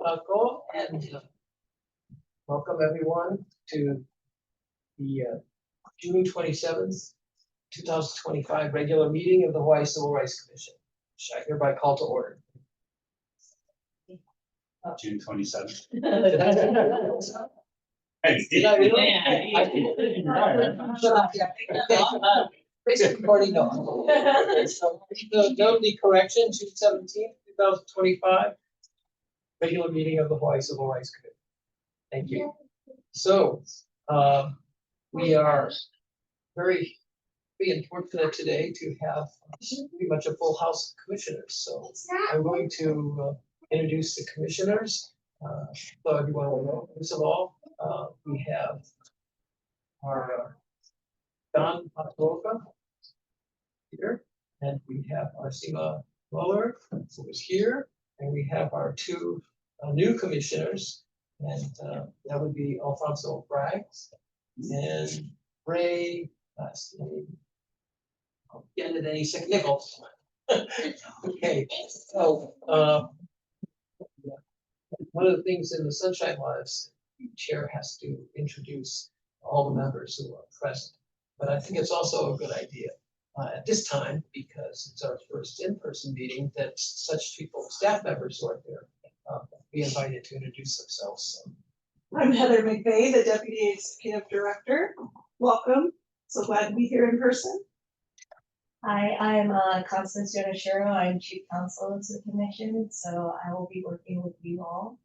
Go and welcome everyone to the June 27th, 2025 regular meeting of the Hawaii Civil Rights Commission, which I hereby call to order. June 27th. Did I really? I did. Recording on. So, note the correction, June 17th, 2025, regular meeting of the Hawaii Civil Rights Commission. Thank you. So, we are very fortunate today to have pretty much a full house of commissioners. So I'm going to introduce the commissioners. So everyone will know. First of all, we have our Don Patoroka here, and we have our Sima Muller, who is here, and we have our two new commissioners, and that would be Alfonso Bragg and Ray, last name, get into any sick Nichols. Okay, so one of the things in the Sunshine Law is the chair has to introduce all the members who are present. But I think it's also a good idea at this time, because it's our first in-person meeting, that such people, staff members who are there, be invited to introduce themselves. So. I'm Heather McVeigh, the Deputy Executive Director. Welcome. So glad to be here in person. Hi, I'm Constance Yonashiro. I'm Chief Counsel to the Commission, so I will be working with you all.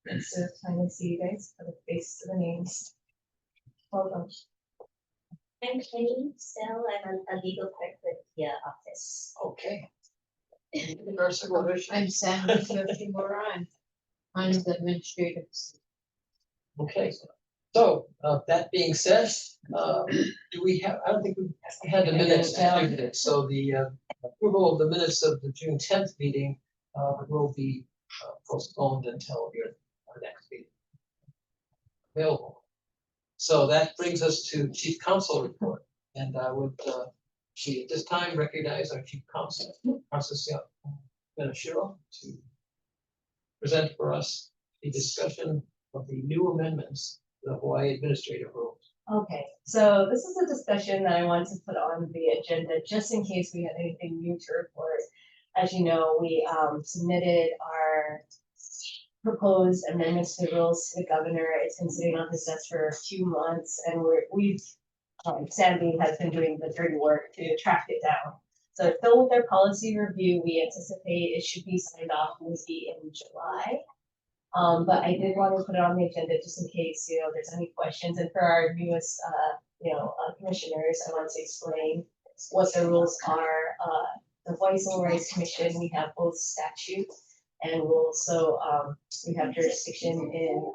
It's a time to see you guys for the face to the names. Welcome. I'm Kenny Stell. I'm a legal clerk with the office. Okay. I'm Sam Moran. I'm the administrative. Okay. So that being said, do we have? I don't think we had the minutes to do this. So the approval of the minutes of the June 10th meeting will be postponed until our next meeting. Available. So that brings us to Chief Counsel report, and I would at this time recognize our Chief Counsel, Constance Yonashiro, to present for us a discussion of the new amendments to the Hawaii Administrative Rules. Okay, so this is a discussion that I want to put on the agenda just in case we had anything new to report. As you know, we submitted our proposed amendments to the rules to the governor. It's been sitting on his desk for a few months, and Sandy has been doing the dirty work to track it down. So it's still with our policy review. We anticipate it should be signed off maybe in July. But I did want to put it on the agenda just in case, there's any questions. And for our newest, commissioners, I want to explain what the rules are. The Hawaii Civil Rights Commission, we have both statute and rules. So we have jurisdiction in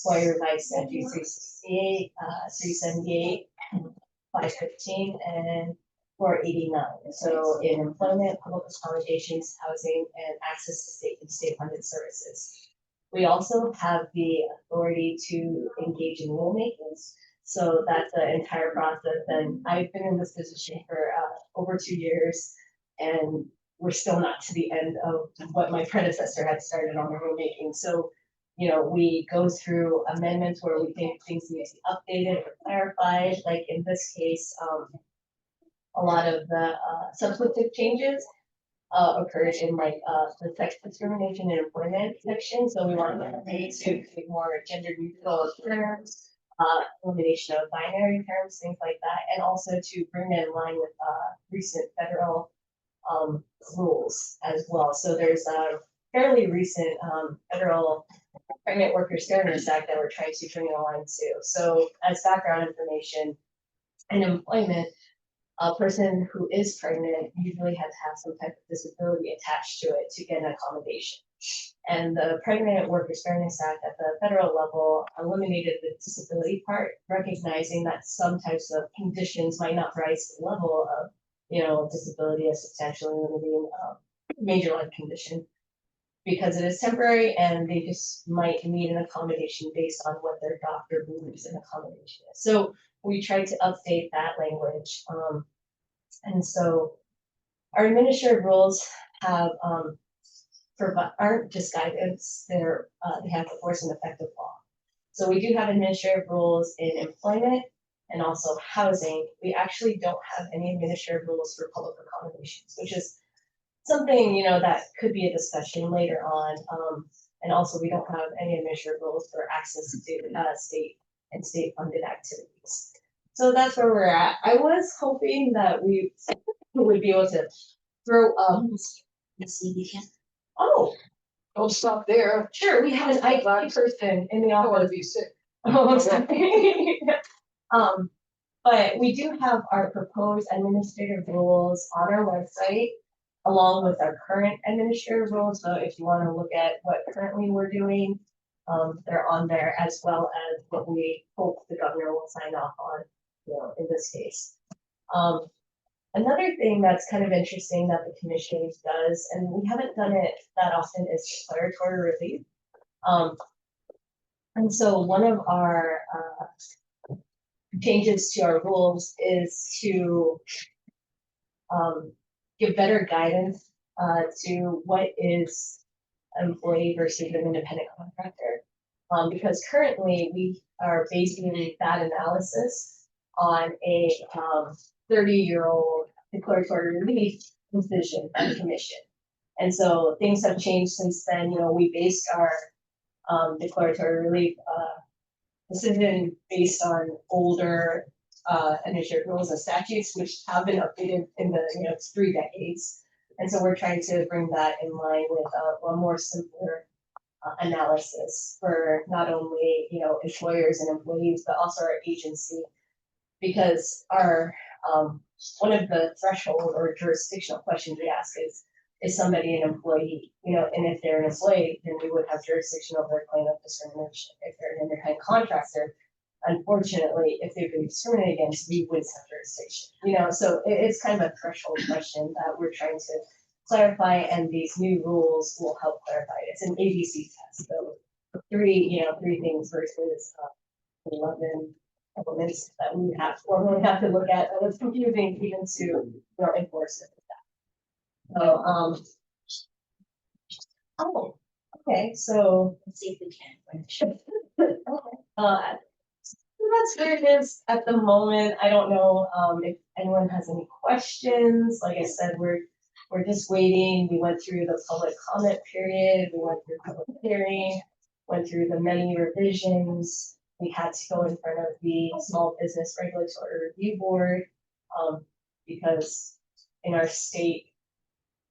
Hawaii Revised Statute 368, 378, 515, and 489. So in employment, public accommodations, housing, and access to state and state-funded services. We also have the authority to engage in rulemaking. So that's the entire process. And I've been in this position for over 2 years, and we're still not to the end of what my predecessor had started on the rulemaking. So, we go through amendments where we think things need to be updated or clarified. Like in this case, a lot of the substantive changes occurred in the sex discrimination and employment section. So we want to make more gender neutral terms, elimination of binary terms, things like that, and also to bring that in line with recent federal rules as well. So there's a fairly recent federal Pregnant Workers Fairness Act that we're trying to bring it online to. So as background information, in employment, a person who is pregnant usually has to have some type of disability attached to it to get an accommodation. And the Pregnant Workers Fairness Act at the federal level eliminated the disability part, recognizing that some types of conditions might not rise to the level of, disability as substantially limiting major life condition, because it is temporary and they just might need an accommodation based on what their doctor believes an accommodation is. So we tried to update that language. And so our administrative rules have aren't just guidance, they have the force and effect of law. So we do have administrative rules in employment and also housing. We actually don't have any administrative rules for public accommodations, which is something, you know, that could be a discussion later on. And also we don't have any administrative rules for access to state and state funded activities. So that's where we're at. I was hoping that we would be able to throw Let's see, we can. oh, Don't stop there. sure, we have an IT person in the I don't wanna office. be sick. Oh, I'm sorry. But we do have our proposed administrative rules on our website, along with our current administrative rules. So if you want to look at what currently we're doing, they're on there, as well as what we hope the governor will sign off on, you know, in this case. Another thing that's kind of interesting that the commission does, and we haven't done it that often, is declaratory relief. And so one of our changes to our rules is to give better guidance to what is an employee versus an independent contractor. Because currently we are basing that analysis on a 30-year-old declaratory relief decision by the commission. And so things have changed since then. You know, we based our declaratory relief decision based on older administrative rules and statutes, which have been updated in the 3 decades. And so we're trying to bring that in line with a more simpler analysis for not only employers and employees, but also our agency, because our one of the threshold or jurisdictional questions we ask is somebody an employee? And if they're an employee, then we would have jurisdiction over their claim of discrimination. If they're an independent contractor, unfortunately, if they've been discriminated against, we wouldn't have jurisdiction. So it's kind of a threshold question that we're trying to clarify, and these new rules will help clarify it. It's an ABC test, so three things versus 11 elements that we have formally have to look at. That was confusing even to enforce it. So okay, so Let's see if we can. so that's where it is at the moment. I don't know if anyone has any questions. Like I said, we're just waiting. We went through the public comment period. We went through public hearing, went through the many revisions. We had to go in front of the Small Business Regulatory Review Board because in our state,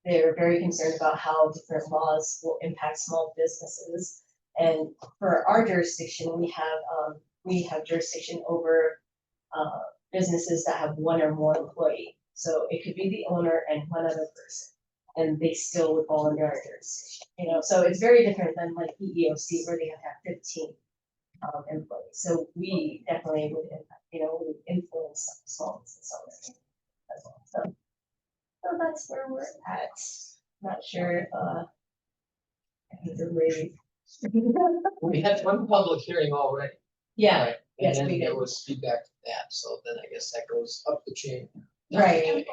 they're very concerned about how different laws will impact small businesses. And for our jurisdiction, we have jurisdiction over businesses that have one or more employees. So it could be the owner and one other person, and they still would fall under our jurisdiction. So it's very different than like EEOC, where they have to have 15 employees. So we definitely would impact, we influence small business owners as well. So that's where we're at. Not sure if I think they're ready. We had one public hearing already. Yeah, Right, yes, and we then there did. was feedback to that, so then I guess that goes up the chain. Right.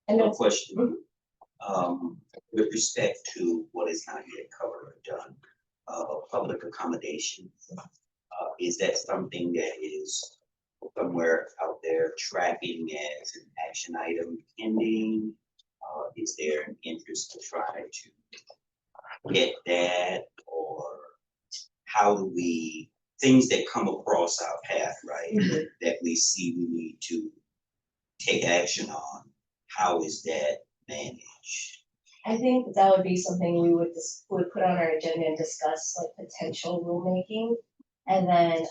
And No it's, question. With respect to what is not yet covered or done, public accommodation, is that something that is somewhere out there tracking as an action item pending? Is there an interest to try to get that, or how do we, things that come across our path, right? Mhm. That we see we need to take action on, how is that managed? I think that would be something we would put on our agenda and discuss, like potential rulemaking. And then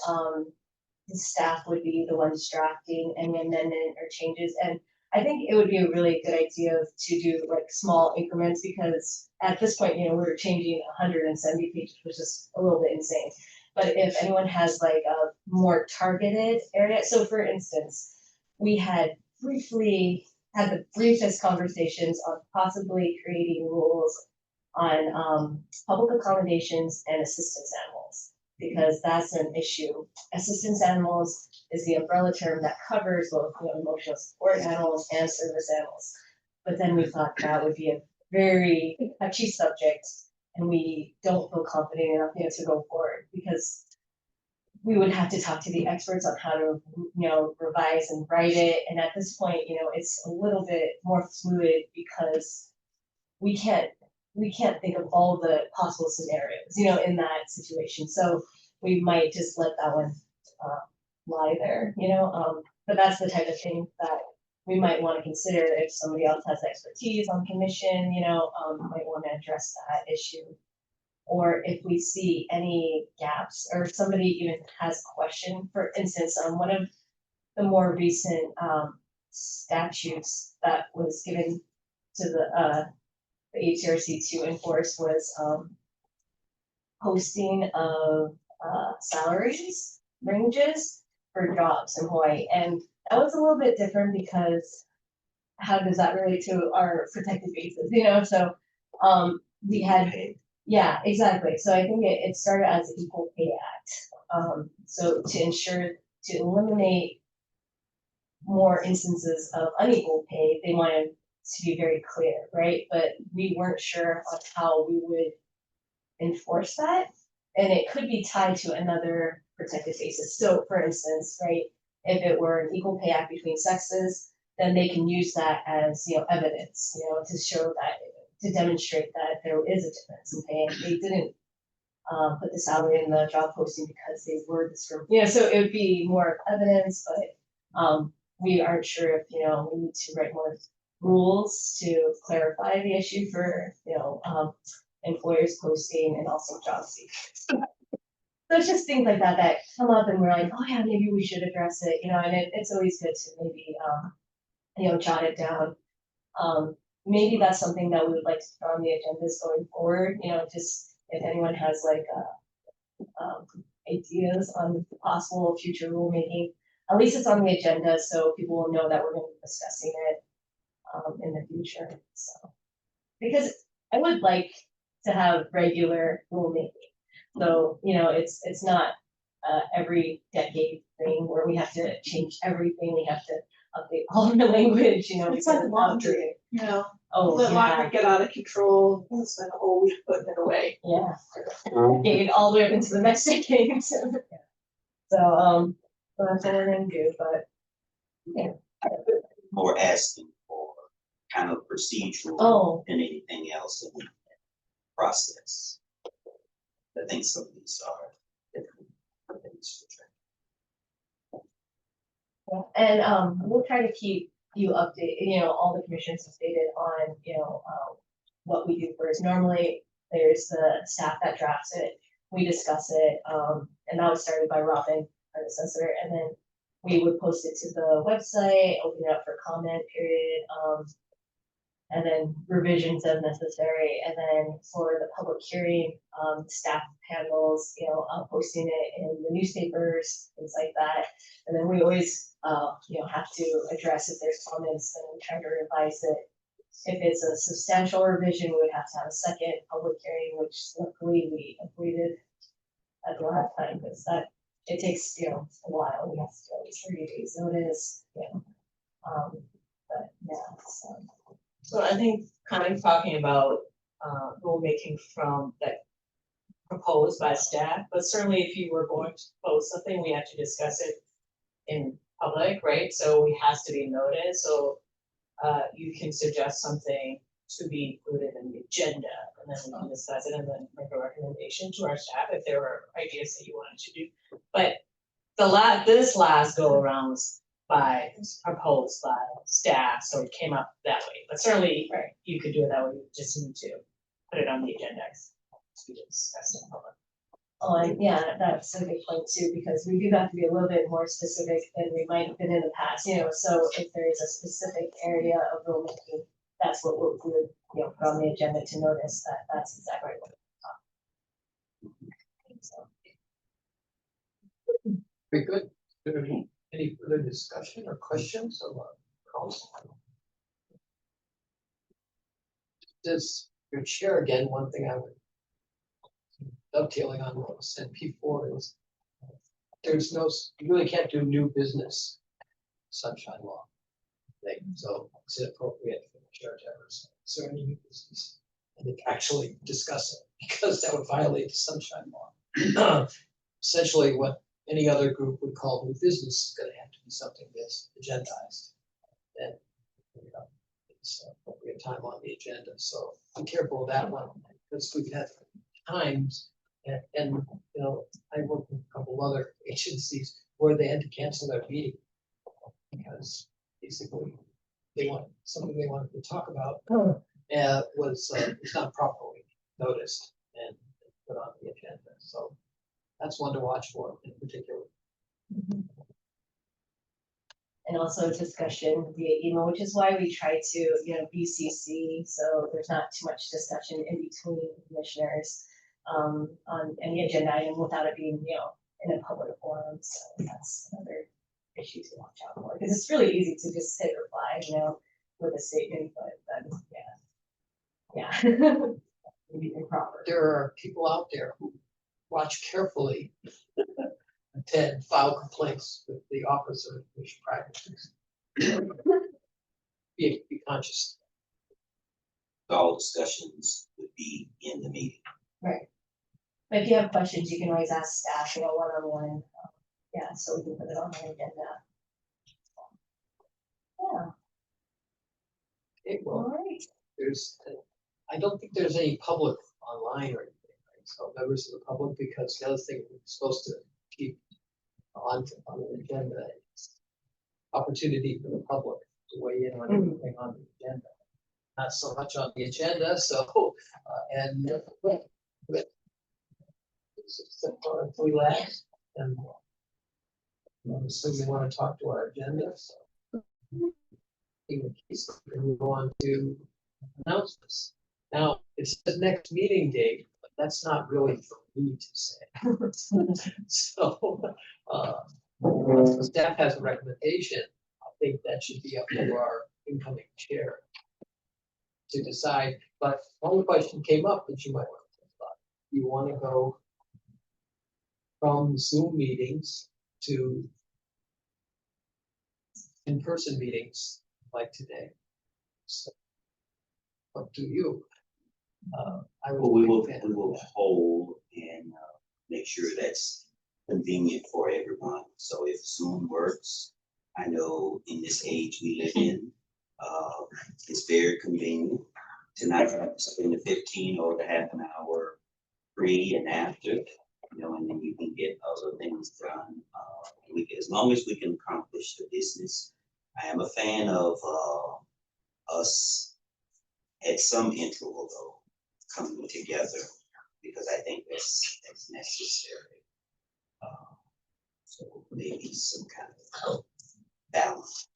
the staff would be the ones drafting any amendment or changes. And I think it would be a really good idea to do like small increments, because at this point, we're changing 170 pages, which is a little bit insane. But if anyone has like a more targeted area, so for instance, we had briefly had the briefest conversations on possibly creating rules on public accommodations and assistance animals, because that's an issue. Assistance animals is the umbrella term that covers both emotional support animals and service animals. But then we thought that would be a very touchy subject and we don't feel confident enough, to go forward because we would have to talk to the experts on how to, revise and write it. And at this point, it's a little bit more fluid because we can't think of all the possible scenarios, in that situation. So we might just let that one lie there, but that's the type of thing that we might want to consider if somebody else has expertise on commission, might want to address that issue. Or if we see any gaps or somebody even has a question, for instance, one of the more recent statutes that was given to the HCRC to enforce was posting of salaries ranges for jobs in Hawaii. And that was a little bit different because how does that relate to our protected bases, So we had, yeah, exactly. So I think it started as the Equal Pay Act. So to eliminate more instances of unequal pay, they wanted to be very clear, right? But we weren't sure on how we would enforce that. And it could be tied to another protected basis. So for instance, right, if it were an Equal Pay Act between sexes, then they can use that as, evidence, to show that, to demonstrate that there is a difference in pay. And they didn't put the salary in the job posting because they were discriminated. So it would be more evidence, but we aren't sure if, we need to write more rules to clarify the issue for, employers posting and also job seekers. So it's just things like that that come up and we're like, oh yeah, maybe we should address it, and it's always good to maybe, jot it down. Maybe that's something that we would like to put on the agendas going forward, just if anyone has like ideas on possible future rulemaking, at least it's on the agenda so people will know that we're going to be discussing it in the future. So, because I would like to have regular rulemaking. So, it's not every decade thing where we have to change everything. We have to update all the language, It's because like of laundry, Oh, let yeah, laundry get out of control, and spend a whole week putting it away. yeah. Decade all the way up into the next decade. So so that's what we're gonna do, but yeah. More asking for kind of procedural Oh, than anything else in the process. I think some of these are different things to track. and we'll try to keep you updated, all the commissions updated on, what we do first. Normally, there's the staff that drafts it, we discuss it, and that was started by Robin, predecessor, and then we would post it to the website, open it up for comment period, and then revisions as necessary, and then for the public hearing, staff handles, posting it in the newspapers, things like that. And then we always, have to address if there's comments and try to revise it. If it's a substantial revision, we would have to have a second public hearing, which luckily we avoided at the last time, because it takes, a while, we have to do at least 30 days notice, but yeah, so. So I think kind of talking about rulemaking from that proposed by staff, but certainly if you were going to propose something, we have to discuss it in public, right? So it has to be noticed, so you can suggest something to be included in the agenda, and then we can discuss it and then make a recommendation to our staff if there were ideas that you wanted to do. But this last go around was proposed by staff, so it came up that way. But certainly, right, you could do it that way. You just need to put it on the agenda to be discussed in public. Oh, and yeah, that's a good point too, because we do have to be a little bit more specific than we might have been in the past, so if there is a specific area of rulemaking, that's what we would, put on the agenda to notice that that's exactly what we're talking about. So. Very good. Any further discussion or questions of council? As your chair, again, one thing I would dovetailing on what was said before is you really can't do new business sunshine law thing, so is it appropriate for chair to ever say, so any new business. And they actually discuss it, because that would violate the sunshine law. Essentially, what any other group would call new business is gonna have to be something that's agendized. And, you know, it's appropriate time on the agenda, so be careful of that one, because we've had times, and, you know, I work with a couple other agencies where they had to cancel their meeting. Because basically, they want, something they wanted to talk about, was not properly noticed and put on the agenda, so that's one to watch for in particular. And also discussion via email, which is why we try to, you know, BCC, so there's not too much discussion in between commissioners on any agenda item without it being, you know, in a public forum, so that's another issue to watch out for, because it's really easy to just hit reply, you know, with a statement, but then, yeah. Maybe improper. There are people out there who watch carefully and file complaints with the Office of Information Practices. Be conscious. All discussions would be in the meeting. Right. But if you have questions, you can always ask staff, you know, one-on-one, yeah, so we can put it on the agenda. Yeah, It will. all right. There's, I don't think there's any public online or anything, right? So members of the public, because the other thing we're supposed to keep on the agenda is opportunity for the public to weigh in on anything on the agenda. Not so much on the agenda, so, and we last, and I'm assuming we want to talk to our agenda, so. In the case, we can move on to announcements. Now, it's the next meeting date, but that's not really for me to say. So, if the staff has a recommendation, I think that should be up to our incoming chair to decide, but one question came up that you might want to think about. You want to go from Zoom meetings to in-person meetings like today. So, up to you. I Well, we would think that- will hold and make sure that's convenient for everyone. So if Zoom works, I know in this age we live in, it's very convenient to not have to spend the 15 or the half an hour pre and after, you know, and then you can get other things done. As long as we can accomplish the business. I am a fan of us at some interval though, coming together, because I think that's necessary. So maybe some kind of balance.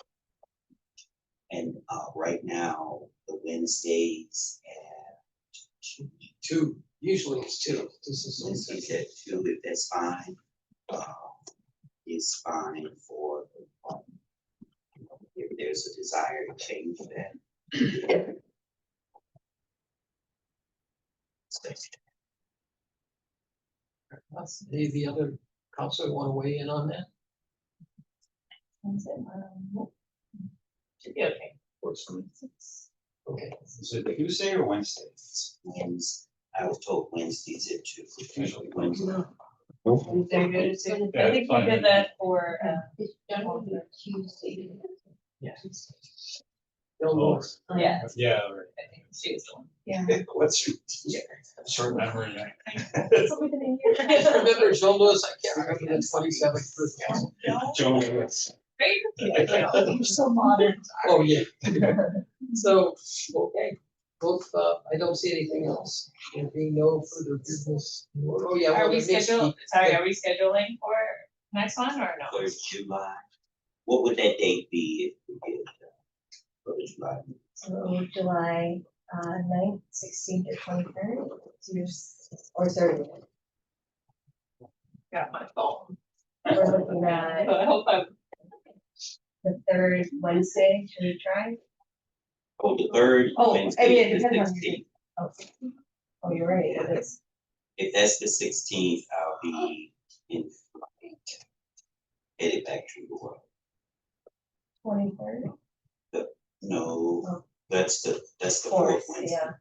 And right now, the Wednesdays at two, usually it's two. This is Wednesdays at 2, if that's fine, is fine for if there's a desire to change that. Any of the other council want to weigh in on that? Should be okay. Works for me. Okay, Is it Tuesday or Wednesday? Wednesdays, I was told Wednesdays at 2. Usually Wednesday. Very good. So Yeah, I think we fine. did that for, It's generally Tuesday. yes. Bill Lewis. yeah, Yeah, I think she was the one. what's your short memory? So we didn't hear. I just remember Joe Lewis, I can't remember the 27th birthday. Joe Lewis. You're so modern. Oh, yeah. So, okay, both, I don't see anything else. There being no further business. Oh, yeah. Are well, we the next scheduling, week- sorry, are we scheduling for next one or no? For July, what would that date be if we did for the July? So July 9th, 16th, or 23rd, or 30th. Got my phone. We're looking at I hope I'm, the third Wednesday, should we try? Oh, the third Oh, I Wednesday mean, it is the depends on 16th. Oh, you're right, it is. If that's the 16th, I'll be in flight, headed back to the work. 23rd. No, That's the Fourth, fourth Wednesday. yeah.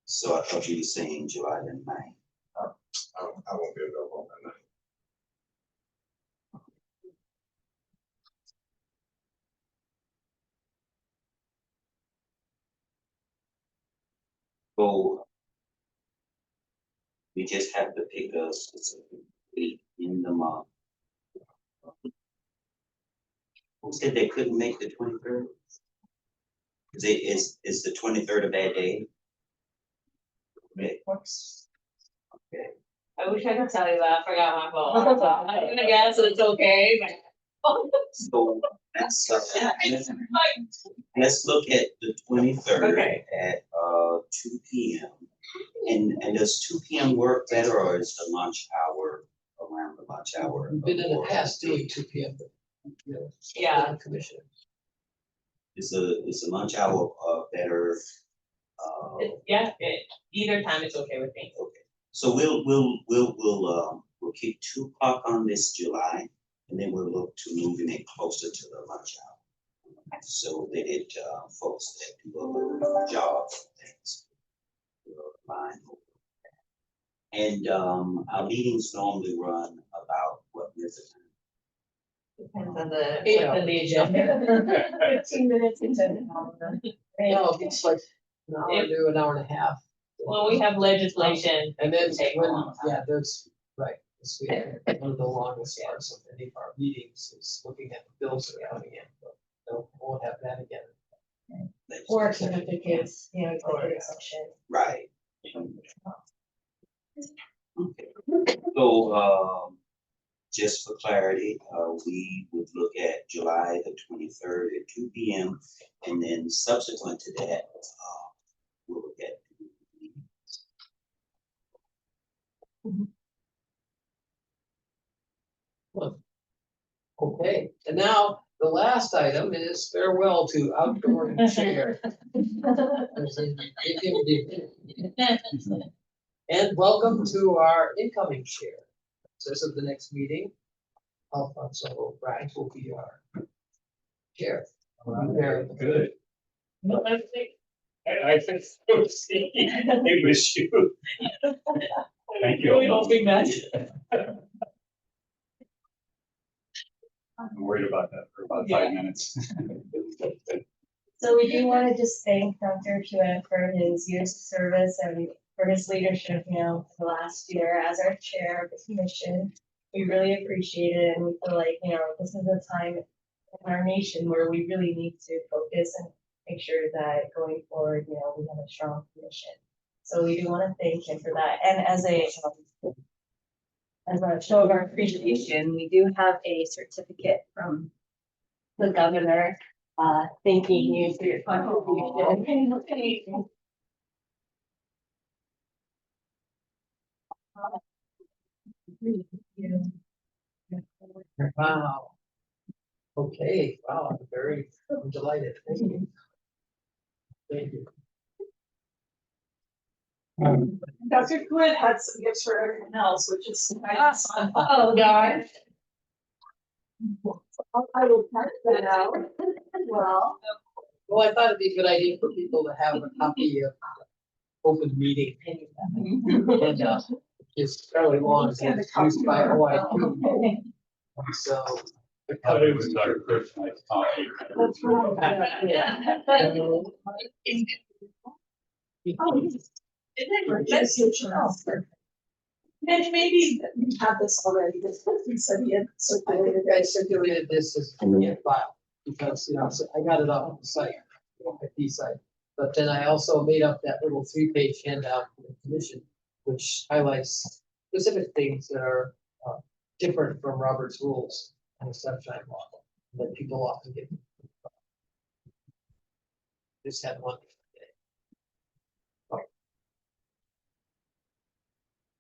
So I thought you were saying July the 9th. I won't be available on that night. So we just have to pick a specific date in the month. Who said they couldn't make the 23rd? Is the 23rd a bad day? Okay. Okay. I wish I could tell you that, I forgot my phone, so I'm gonna guess it's okay, but. So let's look at the 23rd Okay. at 2 p.m. And does 2 p.m. work better, or is the lunch hour around the lunch hour? We've been in the past doing 2 p.m. you know, Yeah. Commission. Is the lunch hour better? Yeah, either time is okay with me. So we'll keep 2 o'clock on this July, and then we'll look to moving it closer to the lunch hour. So that it folks that do a little jobs and things. will line over. And our meetings normally run about what is it? Depends on what's on the agenda. 15 minutes into an hour. No, it's like an hour to an hour and a half. Well, we have legislation. And then Take a when, long time. yeah, there's, right, this we have one of the longest parts of any of our meetings is looking at the bills that are coming in, but no, won't have that again. Or certificates, you know, executive session. Right. Okay. So, just for clarity, we would look at July the 23rd at 2 p.m. And then subsequent to that, we'll look at. Okay, and now the last item is farewell to outdoor chair. As in, give him the- And welcome to our incoming chair. So this is the next meeting. Alfonso Bragg will be our chair. Very Good. I think so. See, it was you. Thank you. We don't think that. I'm worried about that for about 5 minutes. So we do want to just thank Dr. Chua for his years of service and for his leadership, you know, for the last year as our chair of the commission. We really appreciate it, and we feel like, you know, this is a time in our nation where we really need to focus and make sure that going forward, you know, we have a strong commission. So we do want to thank him for that. And as a show of our appreciation, we do have a certificate from the governor, thanking you for your contribution. Wow. Okay, wow, I'm delighted. Thank you. Thank you. Dr. Quinn had some gifts for everyone else, which is nice. Oh, God. I will cut that out. Well, Well, I thought it'd be a good idea for people to have a copy of open meeting. And it's fairly long, it's used by OIQ. So. I thought it was our personal copy. And maybe we have this already, this he said he had I think circulated. I circulated this as a file, because, you know, so I got it off the site, the site. But then I also made up that little 3-page handout for the commission, which highlights specific things that are different from Robert's rules and the sunshine law that people often get. Just had one day.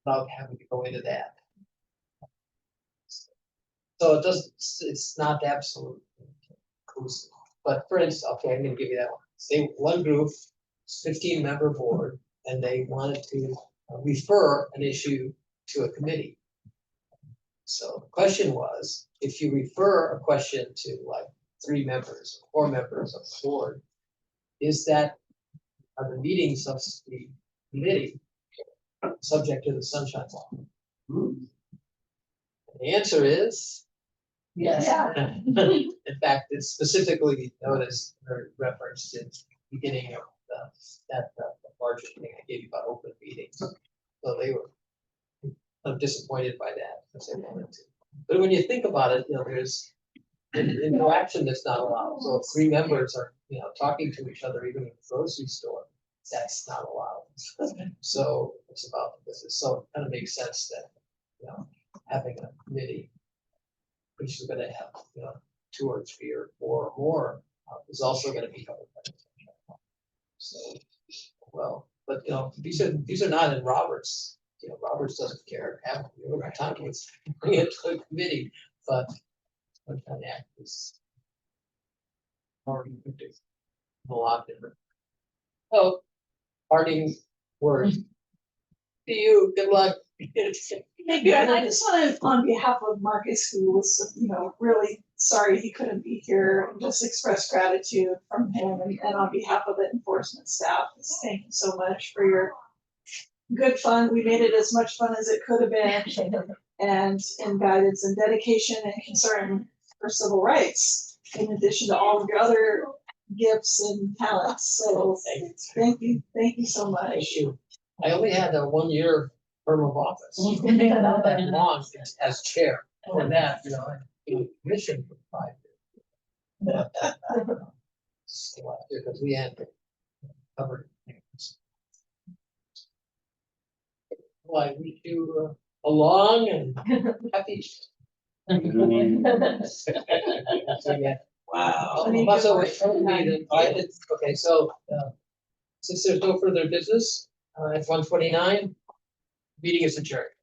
Without having to go into that. So it doesn't, it's not absolute inclusive, but for instance, okay, I'm gonna give you that one. Say one group, 15-member board, and they wanted to refer an issue to a committee. So the question was, if you refer a question to like 3 members, 4 members of the board, is that are the meetings of the committee subject to the sunshine law? The answer is, Yes. Yeah. in fact, it's specifically noticed or referenced in the beginning of that larger thing I gave you about open meetings. So they were disappointed by that, because they wanted to. But when you think about it, there's interaction that's not allowed. So if three members are, talking to each other, even in the grocery store, that's not allowed. So it's about the business. So it kind of makes sense that, having a committee, which is gonna have, 2 or 3 or 4 or more, is also gonna be covered by the sunshine law. So, well, but, these are not in Roberts. Roberts doesn't care, have, time to bring it to a committee, but Sunshine Act is already a lot different. Oh, parting words. To you, good luck. Thank you, and I just wanted, on behalf of Marcus, who was, really sorry he couldn't be here, and just express gratitude from him, and on behalf of the enforcement staff, just thank you so much for your good fun. We made it as much fun as it could have been, and guidance and dedication and concern for civil rights, in addition to all of your other gifts and talents. So thank you so much. Thank you. I only had a 1-year term of office. Not that long as chair. For that, I was commissioned for 5 years. Because we had covered things. Well, I wish you a long and happy. So, yeah. Wow. Unless it was told me that okay, so, since there's no further business, it's 1:29, meeting is adjourned.